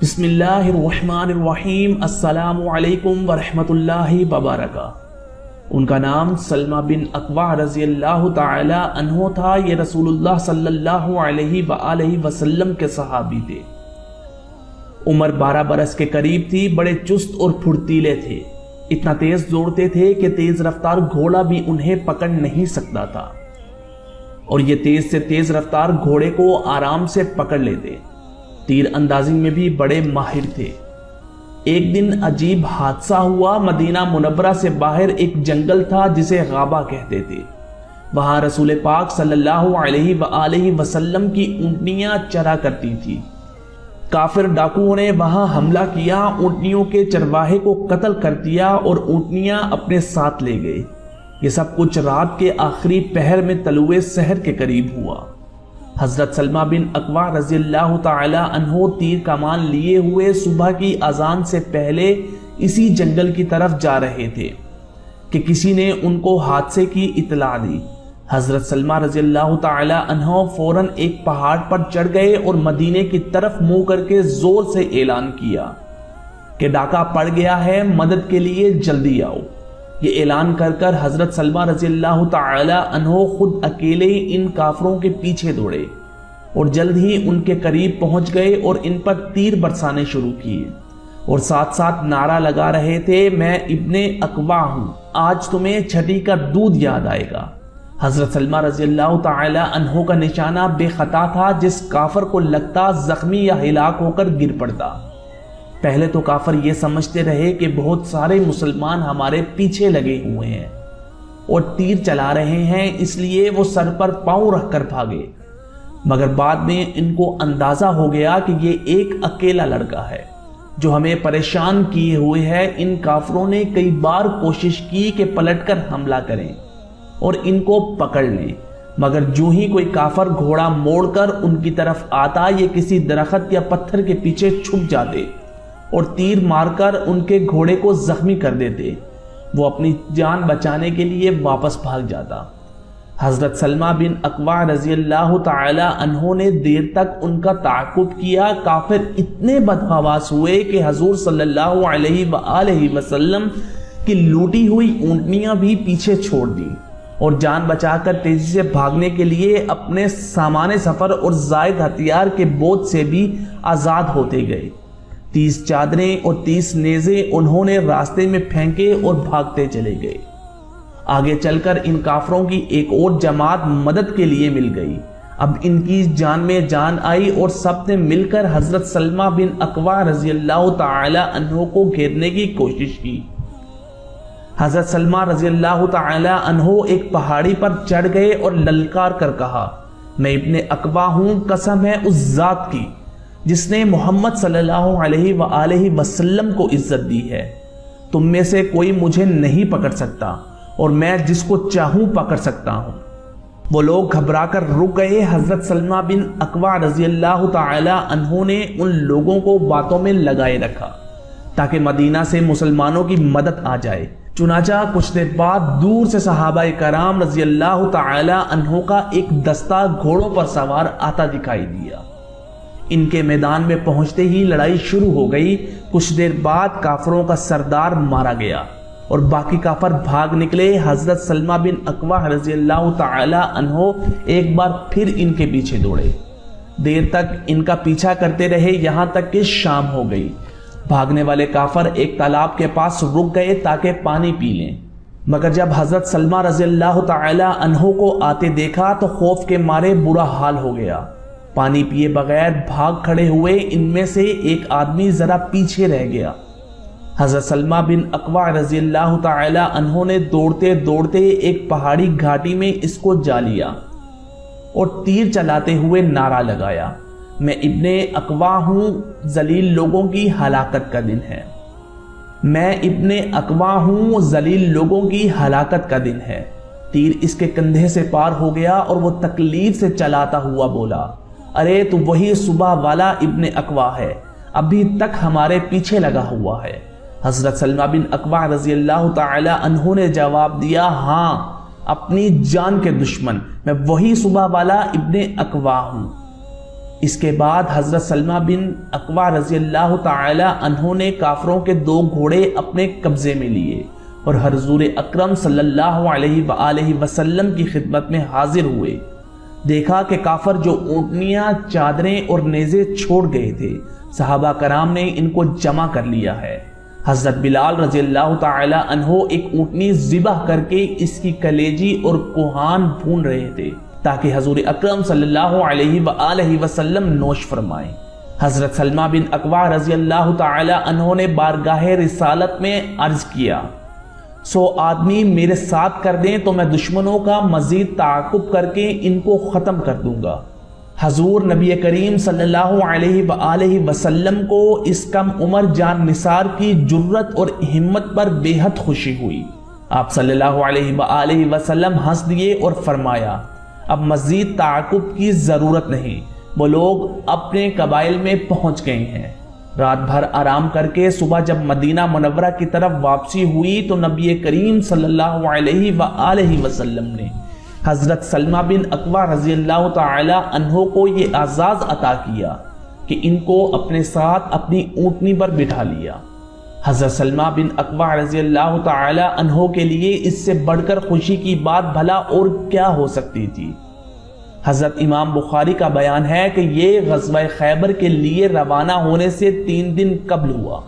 بسم اللہ الرحمن الرحیم۔ السلام علیکم ورحمۃ اللہ وبرکاتہ۔ ان کا نام سلمہ بن اکوع رضی اللہ تعالی عنہ تھا۔ یہ رسول اللہ صلی اللہ علیہ وآلہ وسلم کے صحابی تھے۔ عمر 12 برس کے قریب تھی۔ بڑے چست اور پھرتیلے تھے۔ اتنا تیز دوڑتے تھے کہ تیز رفتار گھوڑا بھی انہیں پکڑ نہیں سکتا تھا، اور یہ تیز سے تیز رفتار گھوڑے کو آرام سے پکڑ لیتے۔ تیر اندازی میں بھی بڑے ماہر تھے۔ ایک دن عجیب حادثہ ہوا۔ مدینہ منورہ سے باہر ایک جنگل تھا جسے غابہ کہتے تھے۔ وہاں رسول پاک صلی اللہ علیہ وآلہ وسلم کی اونٹنیاں چرا کرتی تھی۔ کافر ڈاکوؤں نے وہاں حملہ کیا، اونٹنیوں کے چرواہے کو قتل کر دیا اور اونٹنیاں اپنے ساتھ لے گئے۔ یہ سب کچھ رات کے آخری پہر میں طلوع سحر کے قریب ہوا۔ حضرت سلمہ بن اکوع رضی اللہ تعالی عنہ تیر کمان لیے ہوئے صبح کی اذان سے پہلے اسی جنگل کی طرف جا رہے تھے کہ کسی نے ان کو حادثے کی اطلاع دی۔ حضرت سلمہ رضی اللہ تعالی عنہ فوراً ایک پہاڑ پر چڑھ گئے اور مدینے کی طرف منہ کر کے زور سے اعلان کیا کہ ڈاکہ پڑ گیا ہے، مدد کے لیے جلدی آؤ۔ یہ اعلان کر کر حضرت سلمہ رضی اللہ تعالی عنہ خود اکیلے ان کافروں کے پیچھے دوڑے اور جلد ہی ان کے قریب پہنچ گئے اور ان پر تیر برسانے شروع کیے، اور ساتھ ساتھ نعرہ لگا رہے تھے، میں ابن اکوع ہوں، آج تمہیں چھٹی کا دودھ یاد آئے گا۔ حضرت سلمہ رضی اللہ تعالی عنہ کا نشانہ بے خطا تھا، جس کافر کو لگتا زخمی یا ہلاک ہو کر گر پڑتا۔ پہلے تو کافر یہ سمجھتے رہے کہ بہت سارے مسلمان ہمارے پیچھے لگے ہوئے ہیں اور تیر چلا رہے ہیں، اس لیے وہ سر پر پاؤں رکھ کر بھاگے، مگر بعد میں ان کو اندازہ ہو گیا کہ یہ ایک اکیلا لڑکا ہے جو ہمیں پریشان کیے ہوئے ہے۔ ان کافروں نے کئی بار کوشش کی کہ پلٹ کر حملہ کریں اور ان کو پکڑ لیں، مگر جو ہی کوئی کافر گھوڑا موڑ کر ان کی طرف آتا، یہ کسی درخت یا پتھر کے پیچھے چھپ جاتے اور تیر مار کر ان کے گھوڑے کو زخمی کر دیتے۔ وہ اپنی جان بچانے کے لیے واپس بھاگ جاتا۔ حضرت سلمہ بن اکوع رضی اللہ تعالی عنہ نے دیر تک ان کا تعاقب کیا۔ کافر اتنے بدحواس ہوئے کہ حضور صلی اللہ علیہ وآلہ وسلم کی لوٹی ہوئی اونٹنیاں بھی پیچھے چھوڑ دی اور جان بچا کر تیزی سے بھاگنے کے لیے اپنے سامان سفر اور زائد ہتھیار کے بوجھ سے بھی آزاد ہوتے گئے۔ 30 چادریں اور 30 نیزے انہوں نے راستے میں پھینکے اور بھاگتے چلے گئے۔ آگے چل کر ان کافروں کی ایک اور جماعت مدد کے لیے مل گئی۔ اب ان کی جان میں جان آئی اور سب نے مل کر حضرت سلمہ بن اکوع رضی اللہ تعالی عنہ کو گھیرنے کی کوشش کی۔ حضرت سلمہ رضی اللہ تعالی عنہ ایک پہاڑی پر چڑھ گئے اور للکار کر کہا، میں ابن اکوع ہوں، قسم ہے اس ذات کی جس نے محمد صلی اللہ علیہ وآلہ وسلم کو عزت دی ہے، تم میں سے کوئی مجھے نہیں پکڑ سکتا اور میں جس کو چاہوں پکڑ سکتا ہوں۔ وہ لوگ گھبرا کر رک گئے۔ حضرت سلمہ بن اکوع رضی اللہ تعالی عنہ نے ان لوگوں کو باتوں میں لگائے رکھا تاکہ مدینہ سے مسلمانوں کی مدد آ جائے۔ چنانچہ کچھ دیر بعد دور سے صحابہ کرام رضی اللہ تعالی عنہ کا ایک دستہ گھوڑوں پر سوار آتا دکھائی دیا۔ ان کے میدان میں پہنچتے ہی لڑائی شروع ہو گئی۔ کچھ دیر بعد کافروں کا سردار مارا گیا اور باقی کافر بھاگ نکلے۔ حضرت سلمہ بن اکوع رضی اللہ تعالی عنہ ایک بار پھر ان کے پیچھے دوڑے۔ دیر تک ان کا پیچھا کرتے رہے، یہاں تک کہ شام ہو گئی۔ بھاگنے والے کافر ایک تالاب کے پاس رک گئے تاکہ پانی پی لیں، مگر جب حضرت سلمہ رضی اللہ تعالی عنہ کو آتے دیکھا تو خوف کے مارے برا حال ہو گیا۔ پانی پیے بغیر بھاگ کھڑے ہوئے۔ ان میں سے ایک آدمی ذرا پیچھے رہ گیا۔ حضرت سلمہ بن اکوع رضی اللہ تعالی عنہ نے دوڑتے دوڑتے ایک پہاڑی گھاٹی میں اس کو جا لیا اور تیر چلاتے ہوئے نعرہ لگایا، میں ابن اکوع ہوں، ذلیل لوگوں کی ہلاکت کا دن ہے۔ میں ابن اکوع ہوں، ذلیل لوگوں کی ہلاکت کا دن ہے۔ تیر اس کے کندھے سے پار ہو گیا اور وہ تکلیف سے چلاتا ہوا بولا، ارے تو وہی صبح والا ابن اکوع ہے، ابھی تک ہمارے پیچھے لگا ہوا ہے۔ حضرت سلمہ بن اکوع رضی اللہ تعالی عنہ نے جواب دیا، ہاں اپنی جان کے دشمن، میں وہی صبح والا ابن اکوع ہوں۔ اس کے بعد حضرت سلمہ بن اکوع رضی اللہ تعالی عنہ نے کافروں کے 2 گھوڑے اپنے قبضے میں لیے اور حضور اکرم صلی اللہ علیہ وآلہ وسلم کی خدمت میں حاضر ہوئے۔ دیکھا کہ کافر جو اونٹنیاں، چادریں اور نیزے چھوڑ گئے تھے، صحابہ کرام نے ان کو جمع کر لیا ہے۔ حضرت بلال رضی اللہ تعالی عنہ ایک اونٹنی ذبح کر کے اس کی کلیجی اور کوہان بھون رہے تھے تاکہ حضور اکرم صلی اللہ علیہ وآلہ وسلم نوش فرمائیں۔ حضرت سلمہ بن اکوع رضی اللہ تعالی عنہ نے بارگاہ رسالت میں عرض کیا، 100 آدمی میرے ساتھ کر دیں تو میں دشمنوں کا مزید تعاقب کر کے ان کو ختم کر دوں گا۔ حضور نبی کریم صلی اللہ علیہ وآلہ وسلم کو اس کم عمر جان نثار کی جرت اور ہمت پر بے حد خوشی ہوئی۔ آپ صلی اللہ علیہ وآلہ وسلم ہنس دیے اور فرمایا، اب مزید تعاقب کی ضرورت نہیں، وہ لوگ اپنے قبائل میں پہنچ گئے ہیں۔ رات بھر آرام کر کے صبح جب مدینہ منورہ کی طرف واپسی ہوئی تو نبی کریم صلی اللہ علیہ وآلہ وسلم نے حضرت سلمہ بن اکوع رضی اللہ تعالی عنہ کو یہ اعزاز عطا کیا کہ ان کو اپنے ساتھ اپنی اونٹنی پر بٹھا لیا۔ حضرت سلمہ بن اکوع رضی اللہ تعالی عنہ کے لیے اس سے بڑھ کر خوشی کی بات بھلا اور کیا ہو سکتی تھی۔ حضرت امام بخاری کا بیان ہے کہ یہ غزوہ خیبر کے لیے روانہ ہونے سے 3 دن قبل ہوا۔